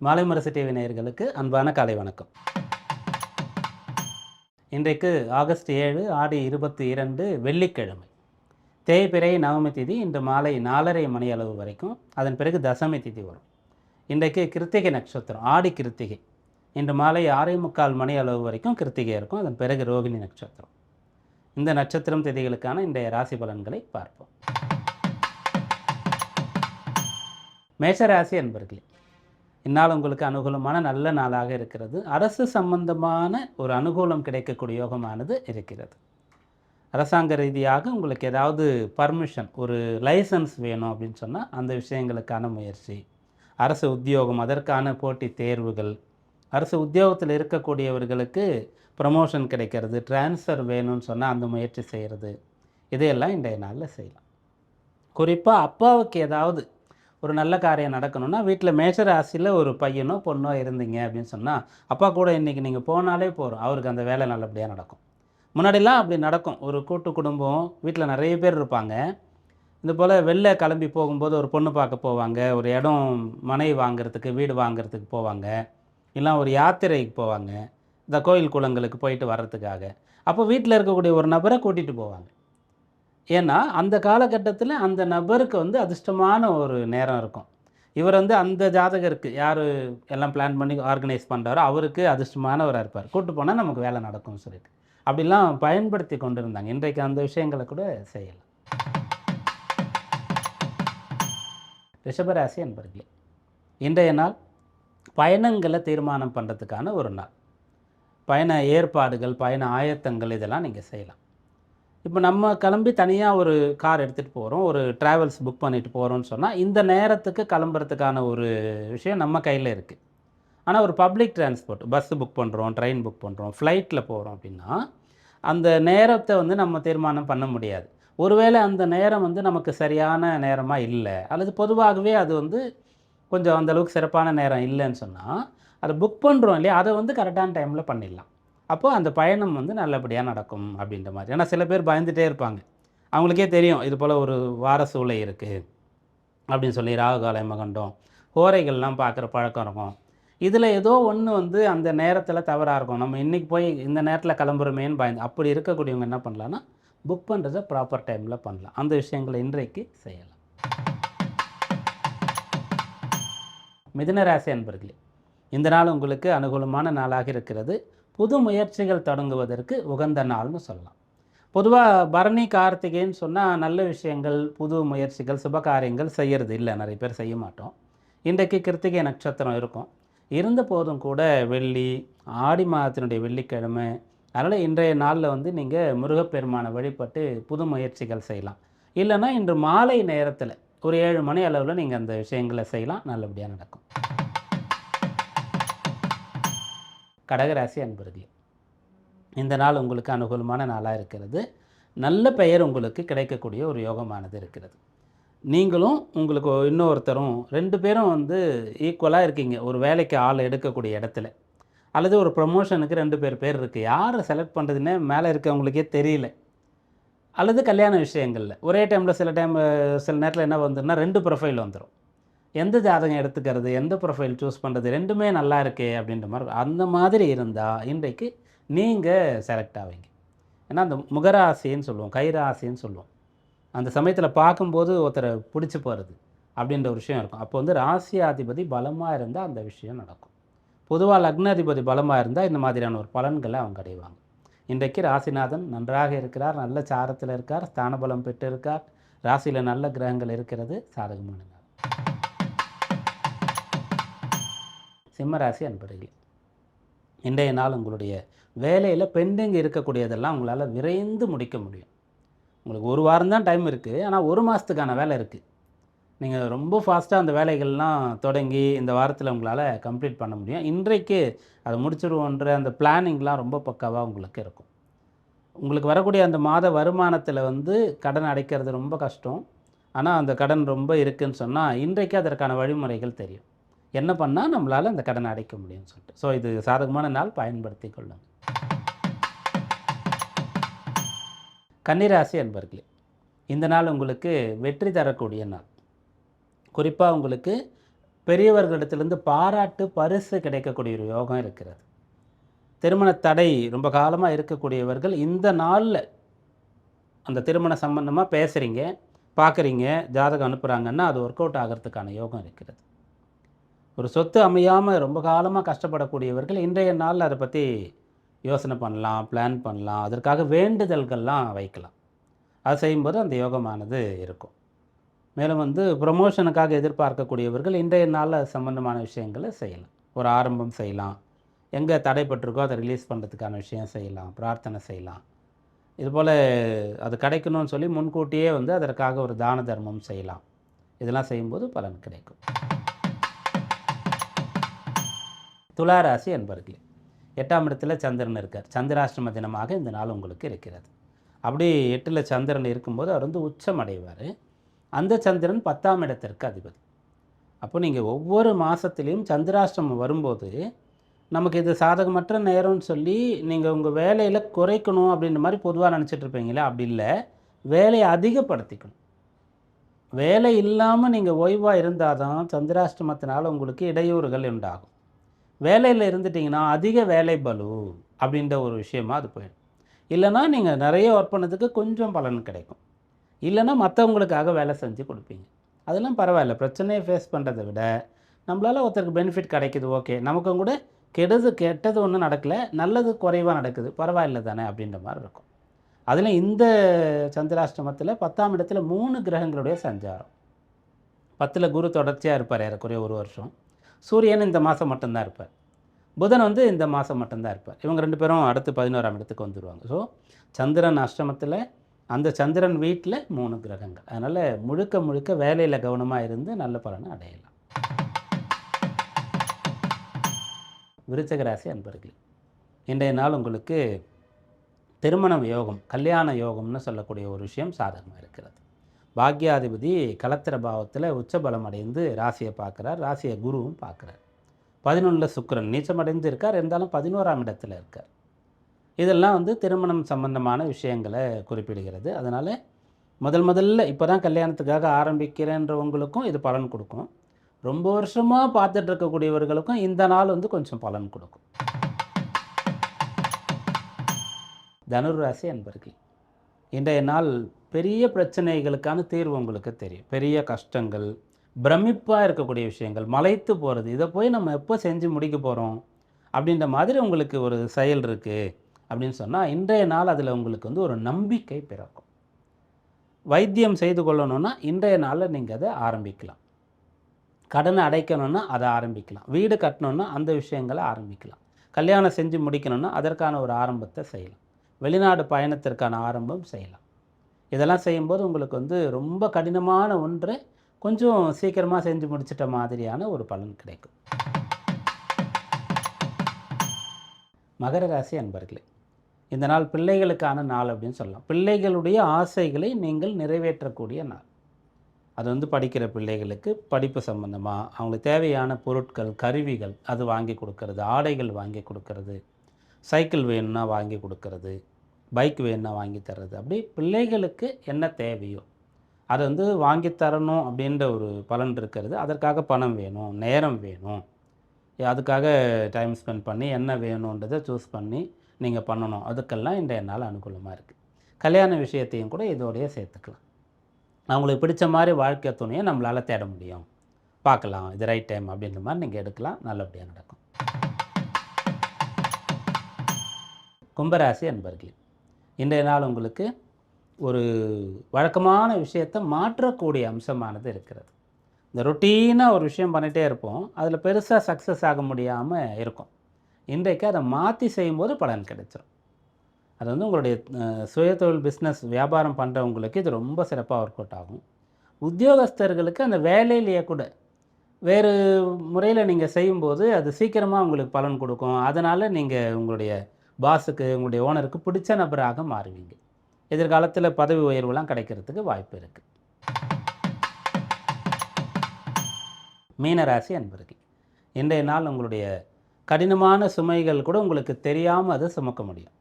Malaimurasu TV நேயர்களுக்கு அன்பான காலை வணக்கம். இன்றைக்கு ஆகஸ்ட் 7 ஆடி 22 வெள்ளிக்கிழமை. தேய்பிறை நவமி திதி இன்று மாலை 4:30 மணி அளவு வரைக்கும். அதன் பிறகு தசமி திதி வரும். இன்றைக்கு கிருத்திகை நட்சத்திரம், ஆடி கிருத்திகை. இன்று மாலை 6:45 மணி அளவு வரைக்கும் கிருத்திகை இருக்கும். அதன் பிறகு ரோகிணி நட்சத்திரம். இந்த நட்சத்திரம் திதிகளுக்கான இன்றைய ராசி பலன்களை பார்ப்போம். மேஷராசி அன்பர்களே, இந்நாள் உங்களுக்கு அனுகூலமான நல்ல நாளாக இருக்கிறது. அரசு சம்பந்தமான ஒரு அனுகூலம் கிடைக்கக்கூடிய யோகமானது இருக்கிறது. அரசாங்க ரீதியாக உங்களுக்கு ஏதாவது பர்மிஷன், ஒரு லைசன்ஸ் வேணும் அப்படின்னு சொன்னால் அந்த விஷயங்களுக்கான முயற்சி, அரசு உத்தியோகம் அதற்கான போட்டித் தேர்வுகள், அரசு உத்தியோகத்தில் இருக்கக்கூடியவர்களுக்கு ப்ரமோஷன் கிடைக்கிறது, டிரான்ஸ்ஃபர் வேணும்னு சொன்னால் அந்த முயற்சி செய்கிறது, இதையெல்லாம் இன்றைய நாளில் செய்யலாம். குறிப்பாக அப்பாவுக்கு ஏதாவது ஒரு நல்ல காரியம் நடக்கணும்னா, வீட்டில் மேஷராசியில் ஒரு பையனோ பொண்ணோ இருந்தீங்க அப்படின்னு சொன்னால், அப்பா கூட இன்றைக்கி நீங்கள் போனாலே போதும், அவருக்கு அந்த வேலை நல்லபடியாக நடக்கும். முன்னாடிலாம் அப்படி நடக்கும். ஒரு கூட்டு குடும்பம், வீட்டில் நிறைய பேர் இருப்பாங்க. இது போல் வெளில கிளம்பி போகும்போது ஒரு பொண்ணு பார்க்க போவாங்க, ஒரு இடம் மனை வாங்கிறதுக்கு, வீடு வாங்கிறதுக்கு போவாங்க, இல்லை ஒரு யாத்திரைக்கு போவாங்க, இந்த கோயில் குளங்களுக்கு போயிட்டு வர்றதுக்காக. அப்போ வீட்டில் இருக்கக்கூடிய ஒரு நபரை கூட்டிகிட்டு போவாங்க. ஏன்னா அந்த காலகட்டத்தில் அந்த நபருக்கு அதிர்ஷ்டமான ஒரு நேரம் இருக்கும். இவர் அந்த ஜாதகருக்கு யார் எல்லாம் பிளான் பண்ணி ஆர்கனைஸ் பண்ணுறாரோ அவருக்கு அதிர்ஷ்டமானவராக இருப்பார். கூட்டு போனால் நமக்கு வேலை நடக்கும்னு சொல்லிட்டு அப்படிலாம் பயன்படுத்தி கொண்டு இருந்தாங்க. இன்றைக்கு அந்த விஷயங்களை கூட செய்யலாம். ரிஷபராசி என்பர்களே, இன்றைய நாள் பயணங்களை தீர்மானம் பண்ணுறதுக்கான ஒரு நாள். பயண ஏற்பாடுகள், பயண ஆயத்தங்கள் இதெல்லாம் நீங்கள் செய்யலாம். இப்போ நம்ம கிளம்பி தனியாக ஒரு கார் எடுத்துகிட்டு போகிறோம், ஒரு ட்ராவல்ஸ் புக் பண்ணிவிட்டு போகிறோம்னு சொன்னால் இந்த நேரத்துக்கு கிளம்புறதுக்கான ஒரு விஷயம் நம்ம கையில் இருக்குது. ஆனால் ஒரு பப்ளிக் டிரான்ஸ்போர்ட், பஸ்ஸு புக் பண்ணுறோம், ட்ரெயின் புக் பண்ணுறோம், ஃப்ளைட்டில் போகிறோம் அப்படின்னா அந்த நேரத்தை நம்ம தீர்மானம் பண்ண முடியாது. ஒருவேளை அந்த நேரம் நமக்கு சரியான நேரமாக இல்லை, அல்லது பொதுவாகவே அது கொஞ்சம் அந்தளவுக்கு சிறப்பான நேரம் இல்லைன்னு சொன்னால், அதை புக் பண்ணுறோம் இல்லையா, அதை கரெக்டான டைமில் பண்ணிடலாம். அப்போது அந்த பயணம் நல்லபடியாக நடக்கும் அப்படின்ற மாதிரி. ஏன்னா சில பேர் பயந்துகிட்டே இருப்பாங்க. அவங்களுக்கே தெரியும் இது போல் ஒரு வார சூளை இருக்குது அப்படின்னு சொல்லி, ராகுகால யமகண்டம், ஹோரைகள்லாம் பார்க்குற பழக்கம் இருக்கும். இதில் ஏதோ ஒன்று அந்த நேரத்தில் தவறாக இருக்கும். நம்ம இன்றைக்கி போய் இந்த நேரத்தில் கிளம்புறமேன்னு பயந்து, அப்படி இருக்கக்கூடியவங்க என்ன பண்ணலான்னா, புக் பண்ணுறதை ப்ராப்பர் டைமில் பண்ணலாம். அந்த விஷயங்களை இன்றைக்கு செய்யலாம். மிதுனராசி அன்பர்களே, இந்த நாள் உங்களுக்கு அனுகூலமான நாளாக இருக்கிறது. புது முயற்சிகள் தொடங்குவதற்கு உகந்த நாள்னு சொல்லலாம். பொதுவாக பரணி கார்த்திகைன்னு சொன்னால் நல்ல விஷயங்கள், புது முயற்சிகள், சுபகாரியங்கள் செய்கிறது இல்லை, நிறைய பேர் செய்ய மாட்டோம். இன்றைக்கு கிருத்திகை நட்சத்திரம் இருக்கும். இருந்த போதும் கூட வெள்ளி, ஆடி மாதத்தினுடைய வெள்ளிக்கிழமை, அதனால் இன்றைய நாளில் நீங்கள் முருகப்பெருமானை வழிபட்டு புது முயற்சிகள் செய்யலாம். இல்லைன்னா இன்று மாலை நேரத்தில் ஒரு 7 மணி அளவில் நீங்கள் அந்த விஷயங்களை செய்யலாம், நல்லபடியாக நடக்கும். கடகராசி அன்பர்களே, இந்த நாள் உங்களுக்கு அனுகூலமான நாளாக இருக்கிறது. நல்ல பெயர் உங்களுக்கு கிடைக்கக்கூடிய ஒரு யோகமானது இருக்கிறது. நீங்களும் உங்களுக்கு இன்னொருத்தரும் 2 பேரும் ஈக்குவலாக இருக்கீங்க ஒரு வேலைக்கு ஆள் எடுக்கக்கூடிய இடத்துல, அல்லது ஒரு ப்ரமோஷனுக்கு 2 பேர் இருக்குது. யாரை செலக்ட் பண்ணுறதுன்னே மேலே இருக்கவங்களுக்கே தெரியல. அல்லது கல்யாண விஷயங்களில் ஒரே டைமில் சில நேரத்தில் என்ன வந்துடும்னா 2 ப்ரொஃபைல் வந்துடும். எந்த ஜாதகம் எடுத்துக்கிறது, எந்த ப்ரொஃபைல் சூஸ் பண்ணுறது, 2மே நல்லா இருக்கே அப்படின்ற மாதிரி. அந்த மாதிரி இருந்தால் இன்றைக்கு நீங்கள் செலக்ட் ஆவீங்க. ஏன்னா அந்த முகராசின்னு சொல்லுவோம், கைராசின்னு சொல்லுவோம். அந்த சமயத்தில் பார்க்கும்போது ஒருத்தரை பிடிச்சி போகிறது அப்படின்ற ஒரு விஷயம் இருக்கும். அப்போ ராசியாதிபதி பலமாக இருந்தால் அந்த விஷயம் நடக்கும். பொதுவாக லக்னாதிபதி பலமாக இருந்தால் இந்த மாதிரியான ஒரு பலன்களை அவங்க அடைவாங்க. இன்றைக்கு ராசிநாதன் நன்றாக இருக்கிறார், நல்ல சாரத்தில் இருக்கார், ஸ்தானபலம் பெற்று இருக்கார், ராசியில் நல்ல கிரகங்கள் இருக்கிறது, சாதகமான நாள். சிம்மராசி அன்பர்களே, இன்றைய நாள் உங்களுடைய வேலையில் பெண்டிங் இருக்கக்கூடியதெல்லாம் உங்களால் விரைந்து முடிக்க முடியும். உங்களுக்கு ஒரு வாரம் தான் டைம் இருக்குது, ஆனால் 1 மாதத்துக்கான வேலை இருக்குது. நீங்கள் ரொம்ப ஃபாஸ்ட்டாக அந்த வேலைகள்லாம் தொடங்கி இந்த வாரத்தில் உங்களால் கம்ப்ளீட் பண்ண முடியும். இன்றைக்கு அதை முடிச்சிடுவோன்ற அந்த பிளானிங்லாம் ரொம்ப பக்காவாக உங்களுக்கு இருக்கும். உங்களுக்கு வரக்கூடிய அந்த மாத வருமானத்தில் கடன் அடைக்கிறது ரொம்ப கஷ்டம். ஆனால் அந்த கடன் ரொம்ப இருக்குதுன்னு சொன்னால் இன்றைக்கு அதற்கான வழிமுறைகள் தெரியும். என்ன பண்ணால் நம்மளால் அந்த கடனை அடைக்க முடியும்னு சொல்லிட்டு. ஸோ இது சாதகமான நாள், பயன்படுத்தி கொள்ளுங்கள். கன்னிராசி அன்பர்களே, இந்த நாள் உங்களுக்கு வெற்றி தரக்கூடிய நாள். குறிப்பாக உங்களுக்கு பெரியவர்களிடத்திலிருந்து பாராட்டு, பரிசு கிடைக்கக்கூடிய ஒரு யோகம் இருக்கிறது. திருமண தடை ரொம்ப காலமாக இருக்கக்கூடியவர்கள் இந்த நாளில் அந்த திருமண சம்பந்தமாக பேசுகிறீங்க, பார்க்குறீங்க, ஜாதகம் அனுப்புகிறாங்கன்னா அது ஒர்க் அவுட் ஆகிறதுக்கான யோகம் இருக்கிறது. ஒரு சொத்து அமையாமல் ரொம்ப காலமாக கஷ்டப்படக்கூடியவர்கள் இன்றைய நாளில் அதை பற்றி யோசனை பண்ணலாம், பிளான் பண்ணலாம், அதற்காக வேண்டுதல்கள்லாம் வைக்கலாம். அது செய்யும்போது அந்த யோகமானது இருக்கும். மேலும் ப்ரமோஷனுக்காக எதிர்பார்க்கக்கூடியவர்கள் இன்றைய நாளில் அது சம்பந்தமான விஷயங்களை செய்யலாம். ஒரு ஆரம்பம் செய்யலாம், எங்கே தடைப்பட்டிருக்கோ அதை ரிலீஸ் பண்ணுறதுக்கான விஷயம் செய்யலாம், பிரார்த்தனை செய்யலாம். இதுபோல் அது கிடைக்கணும்னு சொல்லி முன்கூட்டியே அதற்காக ஒரு தான தர்மம் செய்யலாம். இதெல்லாம் செய்யும்போது பலன் கிடைக்கும். துலா ராசி அன்பர்களே, 8ஆம் இடத்துல சந்திரன் இருக்கார். சந்திராஷ்டம தினமாக இந்த நாள் உங்களுக்கு இருக்கிறது. அப்படி 8ல் சந்திரன் இருக்கும்போது அவர் உச்சம் அடைவார். அந்த சந்திரன் 10ஆம் இடத்திற்கு அதிபதி. அப்போ நீங்கள் ஒவ்வொரு மாதத்துலேயும் சந்திராஷ்டமம் வரும்போது நமக்கு இது சாதகமற்ற நேரம்னு சொல்லி நீங்கள் உங்கள் வேலையில் குறைக்கணும் அப்படின்ற மாதிரி பொதுவாக நினச்சிட்டு இருப்பீங்களே, அப்படி இல்லை. வேலையை அதிகப்படுத்திக்கணும். வேலை இல்லாமல் நீங்கள் ஓய்வாக இருந்தால் தான் சந்திராஷ்டமத்தினால் உங்களுக்கு இடையூறுகள் உண்டாகும். வேலையில் இருந்துட்டிங்கன்னா அதிக வேலை பளு அப்படின்ற ஒரு விஷயமாக அது போயிடும். இல்லைனா நீங்கள் நிறைய ஒர்க் பண்ணதுக்கு கொஞ்சம் பலன் கிடைக்கும். இல்லைனா மற்றவங்களுக்காக வேலை செஞ்சு கொடுப்பீங்க. அதெல்லாம் பரவாயில்ல. பிரச்சனையை ஃபேஸ் பண்ணுறதை விட நம்மளால் ஒருத்தருக்கு பெனிஃபிட் கிடைக்குது, ஓகே. நமக்கும் கூட கெட்டது ஒன்றும் நடக்கலை, நல்லது குறைவாக நடக்குது, பரவாயில்ல தானே அப்படின்ற மாதிரி இருக்கும். அதில் இந்த சந்திராஷ்டமத்தில் 10ஆம் இடத்துல 3 கிரகங்களுடைய சஞ்சாரம். 10ல் குரு தொடர்ச்சியாக இருப்பார் ஏறக்குறைய ஒரு வருஷம். சூரியன் இந்த மாதம் மட்டும்தான் இருப்பார். புதன் இந்த மாதம் மட்டும்தான் இருப்பார். இவங்க 2 பேரும் அடுத்து 11ஆம் இடத்துக்கு வந்துடுவாங்க. ஸோ சந்திரன் அஷ்டமத்தில், அந்த சந்திரன் வீட்டில் 3 கிரகங்கள். அதனால் முழுக்க முழுக்க வேலையில் கவனமாக இருந்து நல்ல பலனை அடையலாம். விருச்சிக ராசி அன்பர்களே, இன்றைய நாள் உங்களுக்கு திருமண யோகம், கல்யாண யோகம்னு சொல்லக்கூடிய ஒரு விஷயம் சாதகமாக இருக்கிறது. பாக்யாதிபதி கலத்திர பாவத்தில் உச்சபலம் அடைந்து ராசியை பார்க்குறார். ராசியை குருவும் பார்க்குறார். 11ல் சுக்கிரன் நீச்சமடைந்து இருக்கார், இருந்தாலும் 11ஆம் இடத்துல இருக்கார். இதெல்லாம் திருமணம் சம்பந்தமான விஷயங்களை குறிப்பிடுகிறது. அதனால் முதல்ல இப்போ தான் கல்யாணத்துக்காக ஆரம்பிக்கிறேன்றவங்களுக்கும் இது பலன் கொடுக்கும். ரொம்ப வருஷமாக பார்த்துட்டு இருக்கக்கூடியவர்களுக்கும் இந்த நாள் கொஞ்சம் பலன் கொடுக்கும். தனுர் ராசி அன்பர்களே, இன்றைய நாள் பெரிய பிரச்சனைகளுக்கான தீர்வு உங்களுக்கு தெரியும். பெரிய கஷ்டங்கள், பிரமிப்பாக இருக்கக்கூடிய விஷயங்கள், மலைத்து போகிறது, இதை போய் நம்ம எப்போ செஞ்சு முடிக்க போகிறோம் அப்படின்ற மாதிரி உங்களுக்கு ஒரு செயல் இருக்குது அப்படின்னு சொன்னால் இன்றைய நாள் அதில் உங்களுக்கு ஒரு நம்பிக்கை பிறக்கும். வைத்தியம் செய்து கொள்ளணும்னா இன்றைய நாளில் நீங்கள் அதை ஆரம்பிக்கலாம். கடனை அடைக்கணும்னா அதை ஆரம்பிக்கலாம். வீடு கட்டணுன்னா அந்த விஷயங்களை ஆரம்பிக்கலாம். கல்யாணம் செஞ்சு முடிக்கணும்னா அதற்கான ஒரு ஆரம்பத்தை செய்யலாம். வெளிநாடு பயணத்திற்கான ஆரம்பம் செய்யலாம். இதெல்லாம் செய்யும்போது உங்களுக்கு ரொம்ப கடினமான ஒன்றை கொஞ்சம் சீக்கிரமாக செஞ்சு முடிச்சிட்ட மாதிரியான ஒரு பலன் கிடைக்கும். மகர ராசி அன்பர்களே, இந்த நாள் பிள்ளைகளுக்கான நாள் அப்படின்னு சொல்லலாம். பிள்ளைகளுடைய ஆசைகளை நீங்கள் நிறைவேற்றக்கூடிய நாள். அது படிக்கிற பிள்ளைகளுக்கு படிப்பு சம்பந்தமாக அவங்களுக்கு தேவையான பொருட்கள், கருவிகள் அது வாங்கி கொடுக்கறது, ஆடைகள் வாங்கி கொடுக்கறது, சைக்கிள் வேணும்னா வாங்கி கொடுக்கறது, பைக் வேணும்னா வாங்கி தர்றது, அப்படி பிள்ளைகளுக்கு என்ன தேவையோ அதை வாங்கி தரணும் அப்படின்ற ஒரு பலன் இருக்கிறது. அதற்காக பணம் வேணும், நேரம் வேணும், அதுக்காக டைம் ஸ்பெண்ட் பண்ணி என்ன வேணுன்றதை சூஸ் பண்ணி நீங்கள் பண்ணணும். அதுக்கெல்லாம் இன்றைய நாள் அனுகூலமாக இருக்குது. கல்யாண விஷயத்தையும் கூட இதோடையே சேர்த்துக்கலாம். அவங்களுக்கு பிடிச்ச மாதிரி வாழ்க்கை துணையை நம்மளால் தேட முடியும். பார்க்கலாம், இது ரைட் டைம் அப்படின்ற மாதிரி நீங்கள் எடுக்கலாம். நல்லபடியாக நடக்கும். கும்பராசி அன்பர்களே, இன்றைய நாள் உங்களுக்கு ஒரு வழக்கமான விஷயத்தை மாற்றக்கூடிய அம்சமானது இருக்கிறது. இந்த ரொட்டீனாக ஒரு விஷயம் பண்ணிகிட்டே இருப்போம், அதில் பெருசாக சக்ஸஸ் ஆக முடியாமல் இருக்கும். இன்றைக்கு அதை மாற்றி செய்யும்போது பலன் கிடைச்சிடும். அது உங்களுடைய சுயதொழில் பிஸ்னஸ் வியாபாரம் பண்ணுறவங்களுக்கு இது ரொம்ப சிறப்பாக ஒர்க் அவுட் ஆகும். உத்தியோகஸ்தர்களுக்கு அந்த வேலையிலேயே கூட வேறு முறையில் நீங்கள் செய்யும்போது அது சீக்கிரமாக உங்களுக்கு பலன் கொடுக்கும். அதனால் நீங்கள் உங்களுடைய பாஸுக்கு, உங்களுடைய ஓனருக்கு பிடிச்ச நபராக மாறுவீங்க. எதிர்காலத்தில் பதவி உயர்வுலாம் கிடைக்கிறதுக்கு வாய்ப்பு இருக்குது. மீனராசி அன்பர்கள், இன்றைய நாள் உங்களுடைய கடினமான சுமைகள் கூட உங்களுக்கு தெரியாமல் அதை சுமக்க முடியும்.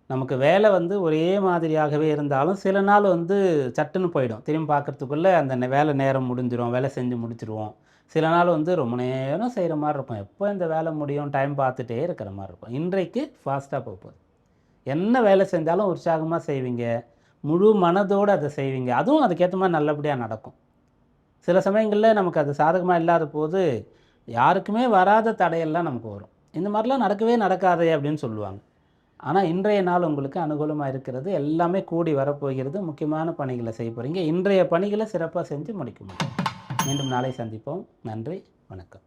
நமக்கு வேலை ஒரே மாதிரியாகவே இருந்தாலும் சில நாள் சட்டுன்னு போயிடும். திரும்பி பார்க்குறதுக்குள்ளே அந்த வேலை நேரம் முடிஞ்சிடும், வேலை செஞ்சு முடிச்சிடுவோம். சில நாள் வந்து ரொம்ப நேரம் செய்கிற மாதிரி இருக்கும். எப்போ இந்த வேலை முடியும் டைம் பார்த்துட்டே இருக்கிற மாதிரி இருக்கும். இன்றைக்கு ஃபாஸ்ட்டாக போகுது. என்ன வேலை செஞ்சாலும் உற்சாகமாக செய்வீங்க. முழு மனதோடு அதை செய்வீங்க. அதுவும் அதுக்கேற்ற மாதிரி நல்லபடியாக நடக்கும். சில சமயங்களில் நமக்கு அது சாதகமாக இல்லாத போது யாருக்குமே வராத தடையெல்லாம் நமக்கு வரும். இந்த மாதிரிலாம் நடக்கவே நடக்காதே அப்படின்னு சொல்லுவாங்க. ஆனால் இன்றைய நாள் உங்களுக்கு அனுகூலமாக இருக்கிறது. எல்லாமே கூடி வரப்போகிறது. முக்கியமான பணிகளை செய்ய போகிறீங்க. இன்றைய பணிகளை சிறப்பாக செஞ்சு முடிக்க முடியும். மீண்டும் நாளை சந்திப்போம். நன்றி, வணக்கம்.